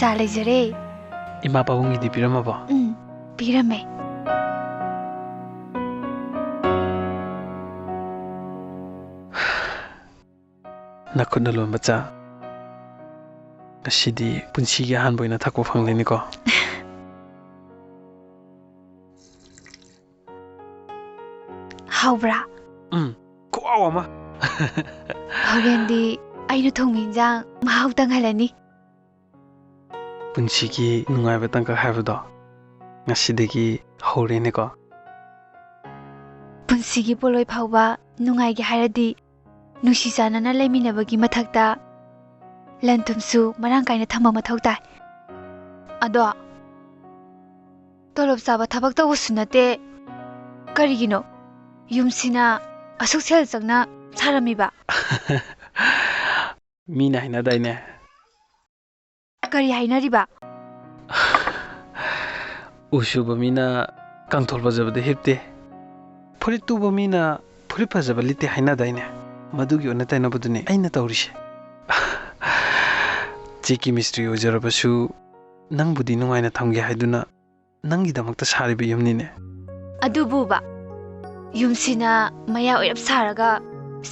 ꯆꯥ ꯂꯩꯖꯔꯦ 이마 빠봉이디 비라마봐 비라메 나콘나 론바 차 ngasi디 punsiga ahanba oina thakpa phangleniko 하우브라 kuaw ama 호렌디 아이누 통민장 마하우당 할라니 punchigi nungaiba tangka haibado ngasidagi haureniko 분시기 볼로이 파우바 नुंगाइगे हायरदि नुसी जानाना लेमिनबगी मथक्ता లంtumసు మరాంగ్ కాయన థమ్మ మథౌ Thai అదో తొలబ్ సాబ థబక్ తవసు నతే కరిగినో యుమ్సినా అసుక్ cell చంगना సారమిబా mina hina daine kari hainariba usuba mina kangthol bajabade hipte furit tuba mina furit bajaba lite haina daine madugi ona taina budune aina tawrise Chiki mystery ojarabasu nangbudi nungaina thamge haiduna nangi damakta sariba yumnine adububa yumsina maya oyap saraga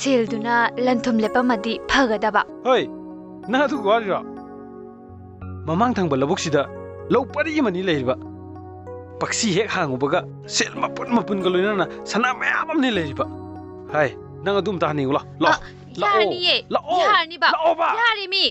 selduna lanthum lepamadi phagadaba hoi na du gwarira mamang thangba labuksida lau pari mani leiriba paksi hek hangubaga sel mapun galoina sana mayam amni leiriba hai nang adum ta ni la la yarniye yarniba yarimi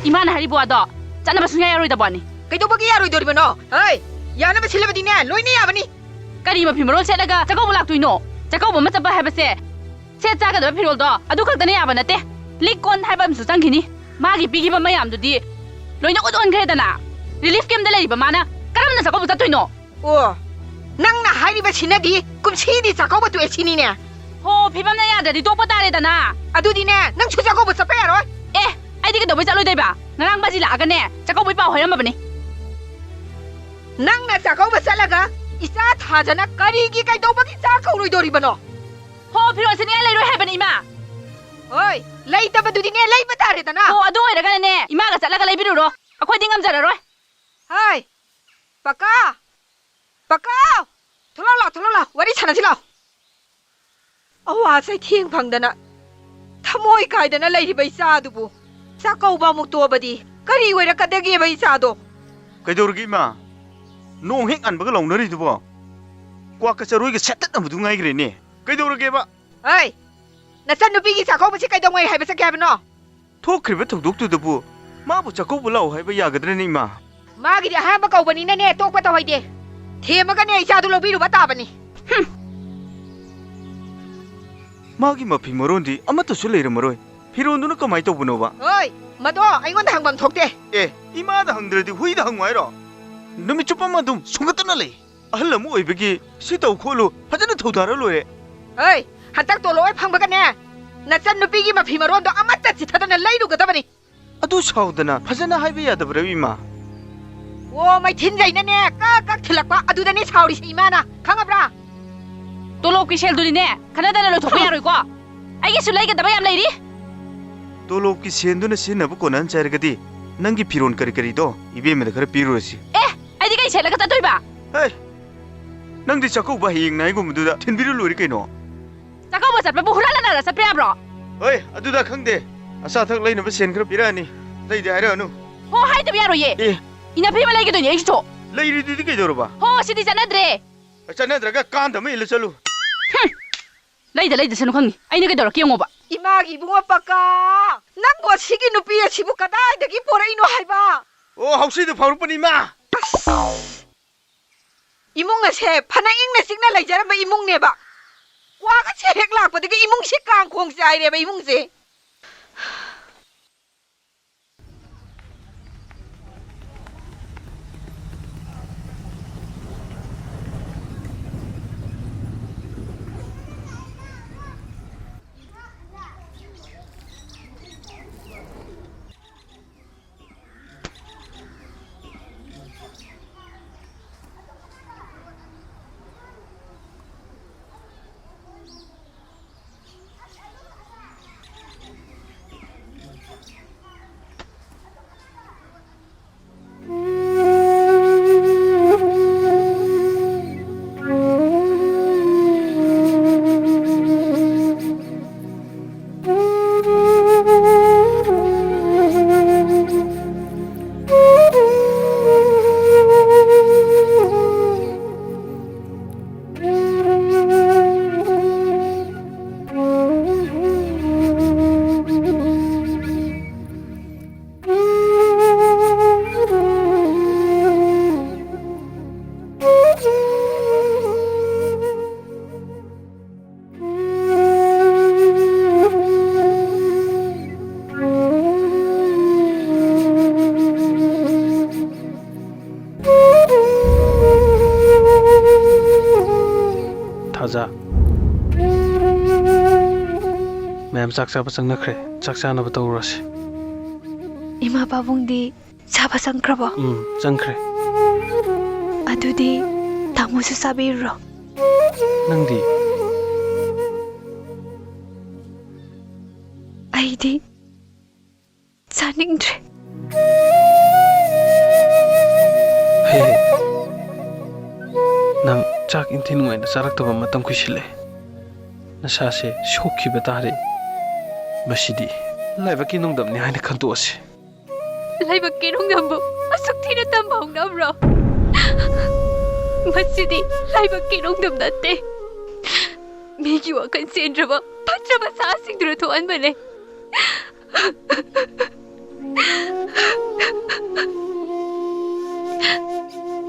이만 하리보아도 짠나바 수냐 야로이다 보니 그이도버기 야로이도리면어 어이 야나바 실레바디네 로이네 야바니 까리마 피머롤 세다가 자고보 락도이노 자고보 마짜바 하바세 세 짜가도 피롤도 아두 ꯈꯛꯇꯅ 야바 나테 리콘 하밤수 짱기니 마기 비기바 마얌두디 로이나 오돈 그래다나 릴리프 캠다 레리바 마나 까람나 자고보 자토이노 오 낭나 하이리바 시나디 꿈시디 자고보 또 에치니네 호 피밤나 야다디 똑바 따레다나 아두디네 낭 추자고보 sap야로 에 아이디 그 너왜 잘로이대바 나랑 바지 라가네 자고보 이빠 허염바니 낭나 자고보 살라가 이사 타자나 까리기 그이도버기 자고로이도리면어 호 피로스니 레이로 해바니 이마 어이 레이타바두디네 레이바 따레다나 호 아두 오이라가네 이마가 잘라가 레이비루로 아코이딩 감자라로이 하이 바까 돌아라 와리 차나지라 아와세 팅 방다나 타모이 가이다나 레이리바 이사두부 자고바 묵도바디 까리 오이라카데기바 이사도 Kaidorgi ma no hek an baga longnari dubo kwa ka charoi ga setat na mudu ngai grene kaidorgi ba 어이 나산 누비기 자고바치 까이동웨이 하이바 사케하브노 thokriba thokdok tu dubo ma bu chakko bulau hai ba yagadreni ma 마기디 하얀바 까우바니네네 똑바다 호이데 테마가네 이사도 로비루바 따바니 magi ma phimorondi amata su leiramoroi phironduna kamai tobno ba 어이 마도 아이곤 항방 톡데 e ima da hangdradi hui da hangwairo numi chupa ma dum sungatana le ahlam oibegi sitau kholu phajana thodara loire 어이 한딱 돌로이 팡바가네 나산 누비기 마 피마론도 아마따 지타다나 레이루가다바니 adu saudana phajana haiba yadabrawi ma 오 마이 틴자이네네 까깍 틀락바 아두다니 사우리 이마나 강아브라 또로키 셀두리네 카나다나 로토코 야로이고 아이게 술라이가다바 얌 레이리 tolop ki senduna sinabu konan chargadi nangi piron kari do ibe me khara pirosi 아이디 가이 셀라가 따토이바 hey nangdi chakko ba hing nai gum du da thinbiru lori kaino 자고보 चटपा हुरालना चटपा याब्रो ꯍꯣꯏ ꯑꯗꯨꯗ ꯈꯪꯗꯦ ꯑꯆꯥ ꯑꯊꯛ ꯂꯩꯅꯕ ꯁꯦꯟ ꯈꯔ ꯄꯤꯔꯛꯑꯅꯤ ꯂꯩꯗꯦ ꯍꯥꯏꯔꯛꯑꯅꯨ ꯍꯣ ꯍꯥꯏꯗꯕ ꯌꯥꯔꯣꯏꯌꯦ ꯑꯦ ꯏꯅ ꯐꯤꯃ ꯂꯩꯒꯗꯣꯏꯅꯦ ꯑꯩꯁꯨ ꯂꯩꯔꯤꯗꯨꯗꯤ ꯀꯩꯗꯧꯔꯕ ꯍꯣ ꯁꯤꯗꯤ ꯆꯠꯅꯗ꯭ꯔꯦ ꯆꯠꯅꯗ꯭ꯔꯒ ꯀꯥꯟꯗ ꯑꯃ ꯏꯜꯂ ꯆꯠꯂꯨ ꯂꯩꯗꯁꯅꯨ ꯈꯪꯉꯤ ꯑꯩꯅ ꯀꯩꯗꯧꯔꯛꯀꯦ ꯌꯦꯡꯉꯣꯕ 이마기 붕어 빠까 낭고 시기 누피에 시부 까다이더기 보레이노 하이바 ꯑꯣ ꯍꯧꯁꯤꯗ ꯐꯥꯎꯔꯛꯄꯅꯤ ꯃꯥ 이몽나세 파나 잉내 싱나 라이자라바 이몽네바 와가 체핵 락바드기 이몽시 깡콩시 아이레바 이몽세 थाजा मैम चाक चाबा चंगनख्रे चाक चानब तौरसि इमा पाबुंगदी चाबा संख्रबो चंख्रे अदुदी तामुसु साबिरो नंदी आइदी चानिंग्रे हे नंग चाक इंथिन मोइना चारक्तबा मतम कुसिले नसासे सोखिबा तारे मसिदी लाइबकी नोंदमनि हाइना खंतोसे लाइबकी नोंदमबु असुक थिना तंबाउनब्रो मसिदी लाइबकी नोंदम नते मेगी वकन सेंद्रबा फत्रबा सासिंद्र थोअन बने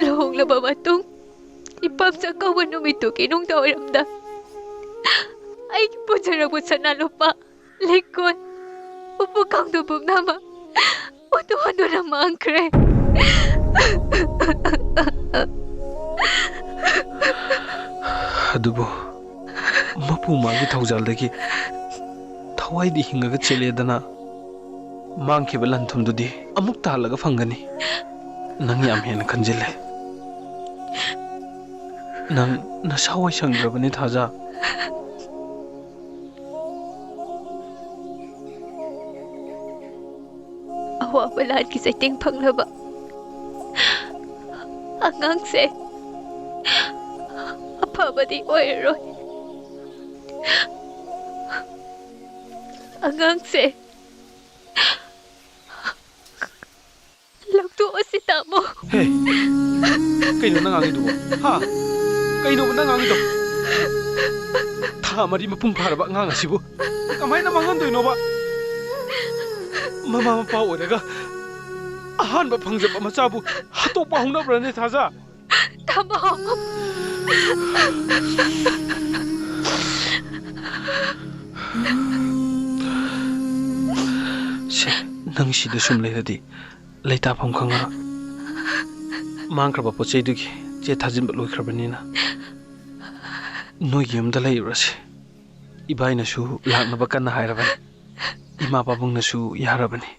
लोंगलबा मतुंग इपम चकौबा नुमितुकी नुंगदवरमदा आइकी पुजरबु सना लोपा लेकोन उप कांदो बुनामा ओतो हदोरा मांखरे अदुबो मपु मागी थौजालदगी थवाइदी हिंगागा चेलेदना मांखिबा लंथुमदुदी अमुक तालगा फंगनी नंग याम हेन खंजिले नंग नसावै संग्रबनी थाजा अवाबा लान की सेटिंग फंगलबा अंगांग से अफाबदी ओइरोय अंगांग से लगतो ओसितामो हे कइनो नंगांगी दुबो हा कइनो नंगांगी दो था मरी मपुंग फारबा ngang asibu kamaina mangan doino ba mama mapa oiraga ahan ba phangjaba machabu hatopa hungnabrane thaja तमो से नंग सिदा सुम लेरदी लेता फम खंगा मांख्रबा पोचैदुगी चे थाजिनबा लोइख्रबनिना नोय यमदा लैरसे इबाइनसु लाकनबा कन्ना हायरबनि इमा पाबुंगनसु यारबनि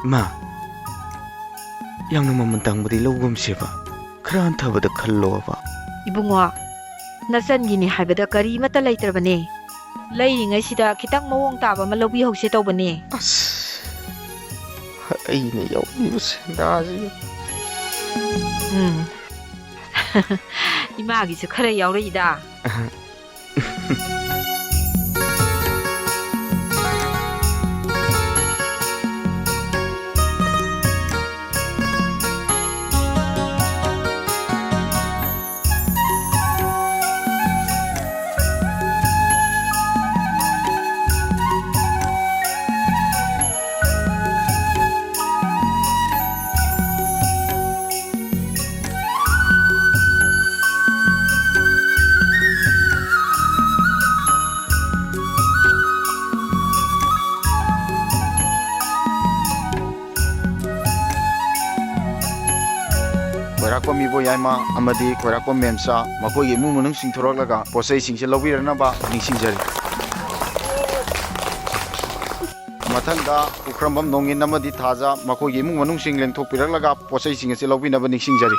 ꯏꯃꯥ ꯌꯥꯝꯅ ꯃꯃꯜ ꯇꯥꯡꯕꯗꯤ ꯂꯧꯒꯨꯝꯁꯦꯕ ꯈꯔ ꯍꯟꯊꯕꯗ ꯈꯜꯂꯣꯕ 이봉아, 나선기니 할배다 거리마다 레이트러버네. 레이링의시다 기딱 모홍 따바만 로비 혹시 떠보네. ꯑꯁ ꯑꯩꯅ ꯌꯥꯎꯔꯤꯕ ꯁꯦꯟꯗꯥꯁꯤ 이마기서 그래 여우이다. ꯈꯣꯏꯔꯥꯛꯄ ꯃꯤꯕꯣ ꯌꯥꯏꯃ ꯑꯃꯗꯤ ꯈꯣꯏꯔꯥꯛꯄ ꯃꯦꯝꯆꯥ ꯃꯈꯣꯏꯒꯤ ꯏꯃꯨꯡ ꯃꯅꯨꯡꯁꯤꯡ ꯊꯣꯔꯛꯂꯒ ꯄꯣꯠꯆꯩꯁꯤꯡꯁꯦ ꯂꯧꯕꯤꯔꯅꯕ ꯅꯤꯡꯁꯤꯡꯖꯔꯤ ꯃꯊꯪꯗ ꯎꯈ꯭ꯔꯝꯕꯝ ꯅꯣꯡꯏꯟ ꯑꯃꯗꯤ ꯊꯥꯖ ꯃꯈꯣꯏꯒꯤ ꯏꯃꯨꯡ ꯃꯅꯨꯡꯁꯤꯡ ꯂꯦꯡꯊꯣꯛꯄꯤꯔꯛꯂꯒ ꯄꯣꯠꯆꯩꯁꯤꯡ ꯑꯁꯤ ꯂꯧꯕꯤꯅꯕ ꯅꯤꯡꯁꯤꯡꯖꯔꯤ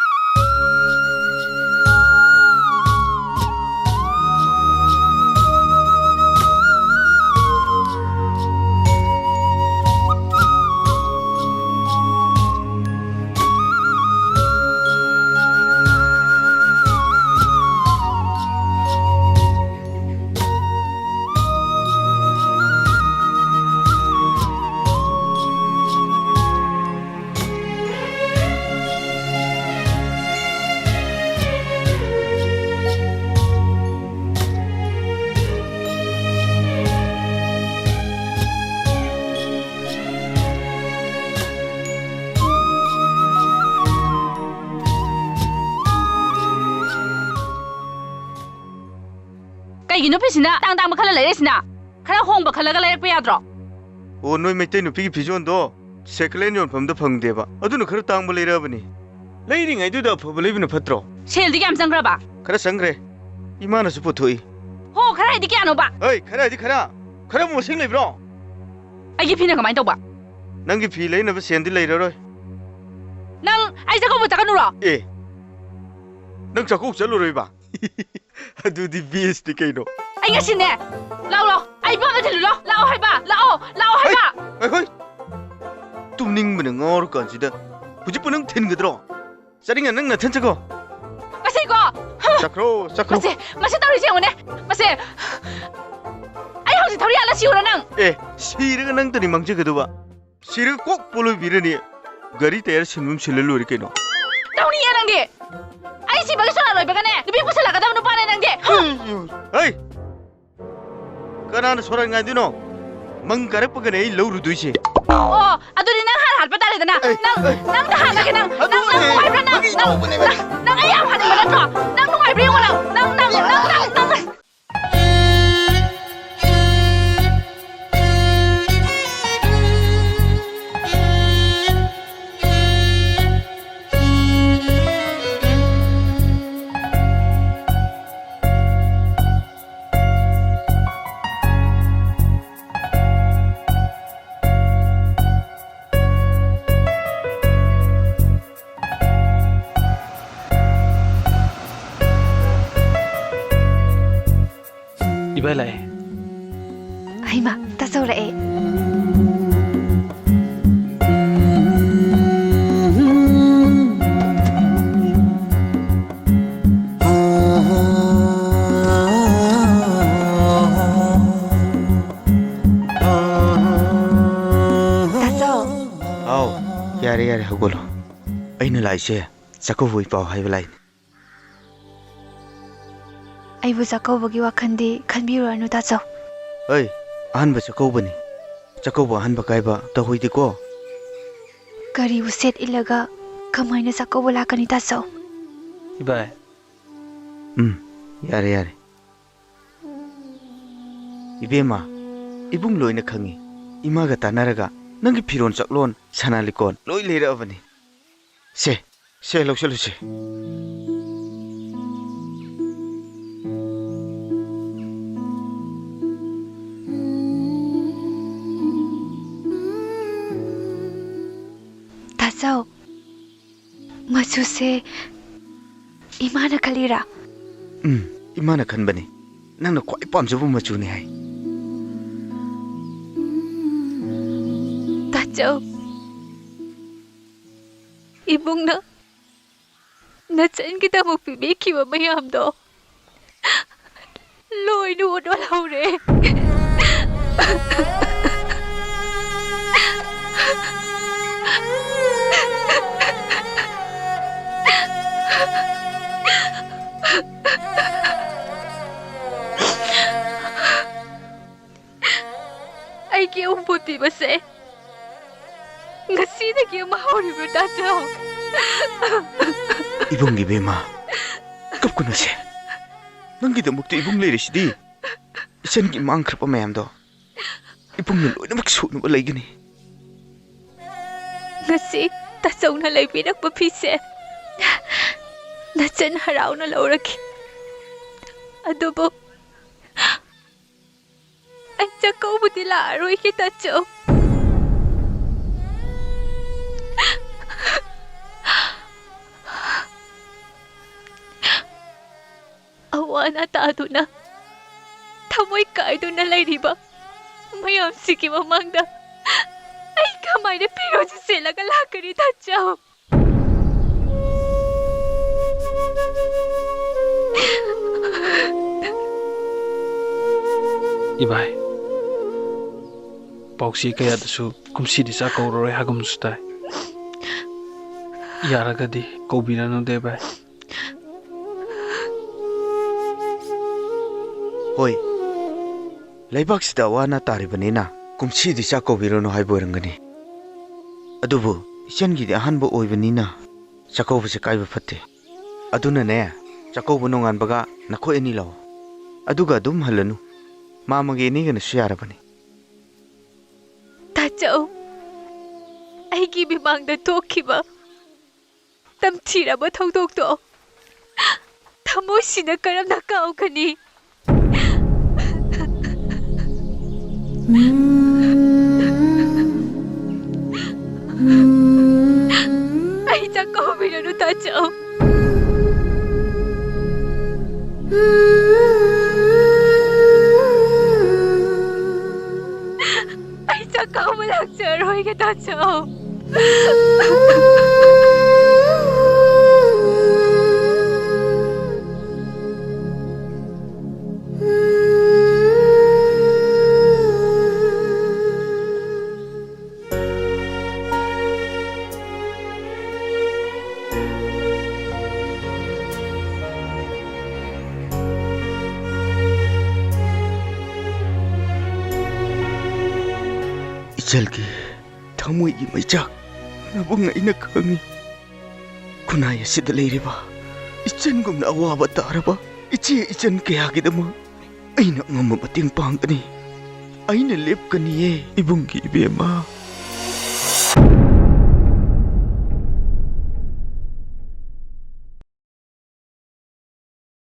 ꯀꯩꯒꯤ ꯅꯨꯄꯤꯁꯤꯅ ꯇꯥꯡ ꯇꯥꯡꯕ ꯈꯜꯂ ꯂꯩꯔꯤꯁꯤꯅ ꯈꯔ ꯍꯣꯡꯕ ꯈꯜꯂꯒ ꯂꯩꯔꯛꯄ ꯌꯥꯗ꯭ꯔꯣ ꯑꯣ ꯅꯣꯏ ꯃꯩꯇꯩ ꯅꯨꯄꯤꯒꯤ ꯐꯤꯖꯣꯟꯗꯣ ꯁꯦꯀꯦꯟ ꯌꯣꯟꯐꯝꯗ ꯐꯪꯗꯦꯕ ꯑꯗꯨꯅ ꯈꯔ ꯇꯥꯡꯕ ꯂꯩꯔꯕꯅꯤ ꯂꯩꯔꯤꯉꯩꯗꯨꯗ ꯑꯐꯕ ꯂꯩꯕꯅ ꯐꯠꯇ꯭ꯔꯣ ꯁꯦꯜꯗꯤ ꯀꯌꯥꯝ ꯆꯪꯈ꯭ꯔꯕ ꯈꯔ ꯆꯪꯈ꯭ꯔꯦ ꯏꯃꯥꯅꯁꯨ ꯄꯨꯊꯣꯛꯏ ꯍꯣ ꯈꯔ ꯍꯥꯏꯗꯤ ꯀꯌꯥꯅꯣꯕ ꯍꯣꯏ ꯈꯔ ꯍꯥꯏꯗꯤ ꯈꯔ ꯃꯁꯤꯡ ꯂꯩꯕ꯭ꯔꯣ ꯑꯩꯒꯤ ꯐꯤꯅ ꯀꯃꯥꯏꯅ ꯇꯧꯕ ꯅꯪꯒꯤ ꯐꯤ ꯂꯩꯅꯕ ꯁꯦꯟꯗꯤ ꯂꯩꯔꯔꯣꯏ ꯅꯪ ꯑꯩ ꯆꯥꯛꯀꯧꯕ ꯆꯠꯀꯅꯨꯔꯣ ꯑꯦ ꯅꯪ ꯆꯥꯛꯀꯧ ꯆꯠꯂꯨꯔꯣꯏꯕ ꯑꯗꯨꯗꯤ ꯕꯦꯁꯇꯤ ꯀꯩꯅꯣ ꯑꯩ ꯉꯁꯤꯅꯦ ꯂꯥꯛꯑꯣ ꯑꯩ ꯄꯥꯝꯕ ꯊꯤꯜꯂꯨ ꯂꯥꯛꯑꯣ ꯍꯥꯏꯕ ꯂꯥꯛꯑꯣ ꯍꯥꯏꯕ ꯑꯩꯈꯣꯏ ꯇꯨꯝꯅꯤꯡꯕꯅ ꯉꯥꯎꯔꯀꯥꯟꯁꯤꯗ ꯍꯧꯖꯤꯛꯄꯨ ꯅꯪ ꯊꯤꯟꯒꯗ꯭ꯔꯣ ꯆꯠꯅꯤꯡꯉ ꯅꯪ ꯅꯊꯟ ꯆꯠꯀꯣ ꯃꯁꯤꯀꯣ ꯆꯠꯈ꯭ꯔꯣ ꯃꯁꯤ ꯇꯧꯔꯤꯁꯦ ꯌꯦꯡꯉꯨꯅꯦ ꯃꯁꯤ ꯑꯩ ꯍꯧꯖꯤꯛ ꯊꯧꯔꯤ ꯌꯥꯜꯂ ꯁꯤꯎꯔ ꯅꯪ ꯑꯦ ꯁꯤꯔꯒ ꯅꯪꯇꯅꯤ ꯃꯥꯡꯖꯒꯗꯧꯕ ꯁꯤꯔꯒ ꯀꯣꯛ ꯄꯣꯂꯣꯏꯕꯤꯔꯅꯤ ꯒꯥꯔꯤ ꯇꯌꯥꯔ ꯁꯤꯟꯐꯝ ꯁꯤꯜꯂ ꯂꯣꯏꯔꯦ ꯀꯩꯅꯣ ꯇꯧꯅꯤꯌꯦ ꯅꯪꯗꯤ ꯑꯩ ꯁꯤꯕꯒꯤ ꯁꯣꯔꯥ ꯂꯣꯏꯕꯒꯅꯦ ꯅꯨꯄꯤ ꯄꯨꯁꯜꯂꯛꯀꯗꯕ ꯅꯨꯄꯥꯅꯦ ꯅꯪꯗꯤ ꯍꯩ ꯀꯅꯥꯅ ꯁꯣꯔꯥ ꯉꯥꯏꯗꯣꯏꯅꯣ ꯃꯪ ꯀꯥꯔꯛꯄꯒꯅꯦ ꯑꯩ ꯂꯧꯔꯨꯗꯣꯏꯁꯦ ꯑꯣ ꯑꯗꯨꯗꯤ ꯅꯪ ꯍꯥꯟꯅ ꯍꯥꯠꯄ ꯇꯥꯔꯦꯗꯅ ꯅꯪ ꯍꯥꯟꯅꯒꯦ ꯅꯪ ꯅꯨꯡꯉꯥꯏꯕ꯭ꯔꯥ ꯅꯪ ꯑꯩ ꯌꯥꯝ ꯍꯥꯟꯅꯤꯡꯕ ꯅꯠꯇ꯭ꯔꯣ ꯅꯪ ꯅꯨꯡꯉꯥꯏꯕ꯭ꯔꯥ ꯌꯦꯡꯉꯣ ꯅꯪ 이발 라에 ꯍꯩꯃ ꯇꯥꯖꯧꯔꯛꯑꯦ ꯇꯥꯖꯧ ꯑꯥꯎ ꯌꯥꯔꯦ ꯍꯧꯒꯠꯂꯣ ꯑꯩꯅ ꯂꯥꯛꯏꯁꯦ ꯆꯥꯛꯀꯧꯕꯒꯤ ꯄꯥꯎ ꯍꯥꯏꯕ ꯂꯥꯛꯏꯅꯤ ꯑꯩꯕꯨ ꯆꯥꯛꯀꯧꯕꯒꯤ ꯋꯥꯈꯜꯗꯤ ꯈꯟꯕꯤꯔꯨꯔꯅꯨ ꯇꯥꯖꯧ ꯍꯩ ꯑꯍꯥꯟꯕ ꯆꯥꯛꯀꯧꯕꯅꯤ ꯆꯥꯛꯀꯧꯕ ꯑꯍꯥꯟꯕ ꯀꯥꯏꯕ ꯇꯧꯍꯣꯏꯗꯦꯀꯣ ꯀꯔꯤꯕꯨ ꯁꯦꯠ ꯏꯜꯂꯒ ꯀꯃꯥꯏꯅ ꯆꯥꯛꯀꯧꯕ ꯂꯥꯛꯀꯅꯤ ꯇꯥꯖꯧ 이발 ꯌꯥꯔꯦ 이베마 이붕 ꯂꯣꯏꯅ ꯈꯪꯉꯤ 이마가 ꯇꯥꯟꯅꯔꯒ ꯅꯪꯒꯤ ꯐꯤꯔꯣꯟ ꯆꯛꯂꯣꯟ ꯁꯅꯥ ꯂꯤꯀꯣꯟ ꯂꯣꯏ ꯂꯩꯔꯛꯑꯕꯅꯤ ꯁꯦ ꯂꯧꯁꯜꯂꯨꯁꯦ ताचौ मचुसे इमाना खलीरा इमाना खनबने नंगना ख्वाई पामजबो मचुने हाय ताचौ इबुंगना नचन की तमुक पिबेखिबा मयामदो लोइनु उडवल हौरे ai ki umput pi base ngasi da ki ma hori bu ta chau ibung gi bema kap kuno se nangi da mukti ibung le residi isen gi mang khapa mayam do ibung ni loi namak su no lei gini ngasi ta chau na lei pi dak pa phi se na chen harau na lo rakhi adobo anh câu một tí lạ rồi khi ta chậu awana ta tu na thamoi kai tu na lai di ba mayam siki ma mangda ai kamai de piro ji se la la kari ta chau Ibai Pauksi kaya dasu kumsi di sa kaurore hagum sustai Yaragadi kaubina no de bai Hoi Laibak sida wana taribani na kumsi di sa kaubiro no hai boirangani Adubu isen gi di ahanbo oibani na sakaubu se kaiba fatte Aduna ne sakaubu no ngan baga nakho eni law Aduga dum halanu Mamagi ni gana siyara bani Tachau ai ki bimang da tokkiba tam thira ba thok tok to thamo sina karam na kau khani ai cha ko bi no tachau Kau malak ceroy kita jauh. Jalgi thamoi gi maijak nabung ina khangi kunai sid leiriba ichen gum na awa taraba ichi ichen kya gi dama aina ngam bating pang ani aina lep kani e ibung gi bema